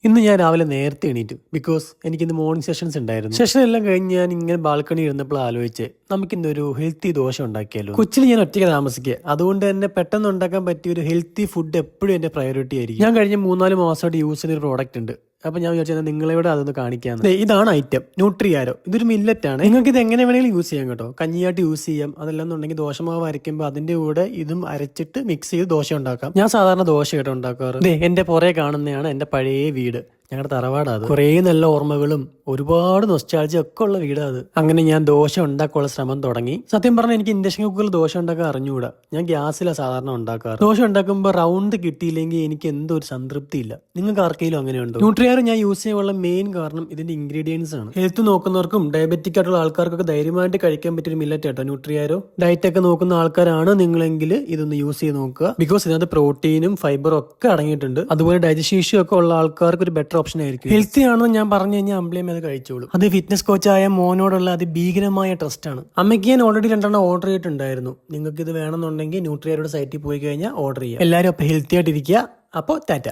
ഇന്ന് ഞാൻ രാവിലെ നേരത്തെ എണീറ്റു ബിക്കോസ് എനിക്കിന്ന് മോർണിംഗ് സെഷൻസ് ഉണ്ടായിരുന്നു. സെഷൻ എല്ലാം കഴിഞ്ഞ് ഞാൻ ഇങ്ങനെ ബാൽക്കണി ഇരുന്നപ്പോൾ ആലോചിച്ച് നമുക്കിന്നൊരു ഹെൽത്തി ദോശ ഉണ്ടാക്കിയാലോ. കൊച്ചിയിൽ ഞാൻ ഒറ്റയ്ക്ക് താമസിക്കുക, അതുകൊണ്ട് തന്നെ പെട്ടെന്ന് ഉണ്ടാക്കാൻ പറ്റിയ ഒരു ഹെൽത്തി ഫുഡ് എപ്പോഴും എന്റെ പ്രയോറിറ്റി ആയിരിക്കും. ഞാൻ കഴിഞ്ഞ 3-4 മാസമായിട്ട് യൂസ് ചെയ്യുന്ന ഒരു പ്രോഡക്റ്റ് ഉണ്ട്. അപ്പൊ ഞാൻ വിചാരിച്ചത് നിങ്ങളെവിടെ അതൊന്ന് കാണിക്കാന്ന്. ഇതാണ് ഐറ്റം, ന്യൂട്രിയാരോ. ഇതൊരു മില്ലറ്റ് ആണ്. നിങ്ങൾക്ക് ഇത് എങ്ങനെ വേണമെങ്കിലും യൂസ് ചെയ്യാം കേട്ടോ. കഞ്ഞിയായിട്ട് യൂസ് ചെയ്യാം, അതല്ലെന്നുണ്ടെങ്കിൽ ദോശമാവ് അരയ്ക്കുമ്പോൾ അതിന്റെ കൂടെ ഇതും അരച്ചിട്ട് മിക്സ് ചെയ്ത് ദോശ ഉണ്ടാക്കാം. ഞാൻ സാധാരണ ദോശ കേട്ടോ ഉണ്ടാക്കാറ്. എന്റെ പുറകെ കാണുന്നതാണ് എന്റെ പഴയ വീട്, ഞങ്ങളുടെ തറവാടാ അത്. കുറേ നല്ല ഓർമ്മകളും ഒരുപാട് നൊസ്റ്റാൾജിയ ഒക്കെ ഉള്ള വീടാ അത്. അങ്ങനെ ഞാൻ ദോശ ഉണ്ടാക്കാനുള്ള ശ്രമം തുടങ്ങി. സത്യം പറഞ്ഞാൽ എനിക്ക് ഇൻഡക്ഷൻ കുക്കറിൽ ദോശ ഉണ്ടാക്കാൻ അറിഞ്ഞുകൂടാ. ഞാൻ ഗ്യാസിലാണ് സാധാരണ ഉണ്ടാക്കാറ്. ദോശ ഉണ്ടാക്കുമ്പോൾ റൗണ്ട് കിട്ടിയില്ലെങ്കിൽ എനിക്ക് എന്തോ ഒരു സംതൃപ്തി ഇല്ല. നിങ്ങൾക്ക് ആർക്കെങ്കിലും അങ്ങനെ ഉണ്ടോ? ന്യൂട്രിയാർ ഞാൻ യൂസ് ചെയ്യാനുള്ള മെയിൻ കാരണം ഇതിന്റെ ഇൻഗ്രീഡിയൻസ് ആണ്. ഹെൽത്ത് നോക്കുന്നവർക്കും ഡയബറ്റിക് ആയിട്ടുള്ള ആൾക്കാർക്കൊക്കെ ധൈര്യമായിട്ട് കഴിക്കാൻ പറ്റിയൊരു മില്ലറ്റ് കേട്ടോ ന്യൂട്രിയാരോ. ഡയറ്റ് ഒക്കെ നോക്കുന്ന ആൾക്കാരാണ് നിങ്ങളെങ്കിൽ ഇതൊന്ന് യൂസ് ചെയ്ത് നോക്കുക. ബിക്കോസ് ഇതിനകത്ത് പ്രോട്ടീനും ഫൈബറും ഒക്കെ അടങ്ങിയിട്ടുണ്ട്. അതുപോലെ ഡൈജഷൻ ഇഷ്യൂ ഒക്കെ ഉള്ള ആൾക്കാർക്ക് ഒരു ബെറ്റർ ഓപ്ഷൻ ആയിരിക്കും. ഹെൽത്തി ആണെന്ന് ഞാൻ പറഞ്ഞു കഴിഞ്ഞാൽ അമ്പ്ലേം അത് കഴിച്ചോളൂ. അത് ഫിറ്റ്നസ് കോച്ചായ മോനോടുള്ള അതിഭീകരമായ ട്രസ്റ്റ് ആണ്. അമ്മയ്ക്ക് ഞാൻ ഓൾറെഡി 2 ഓർഡർ ചെയ്തിട്ടുണ്ടായിരുന്നു. നിങ്ങൾക്ക് ഇത് വേണമെന്നുണ്ടെങ്കിൽ ന്യൂട്രിയാരുടെ സൈറ്റിൽ പോയി കഴിഞ്ഞാൽ ഓർഡർ ചെയ്യാം. എല്ലാവരും അപ്പൊ ഹെൽത്തി ആയിട്ടിരിക്കുക. അപ്പോൾ ടാറ്റ.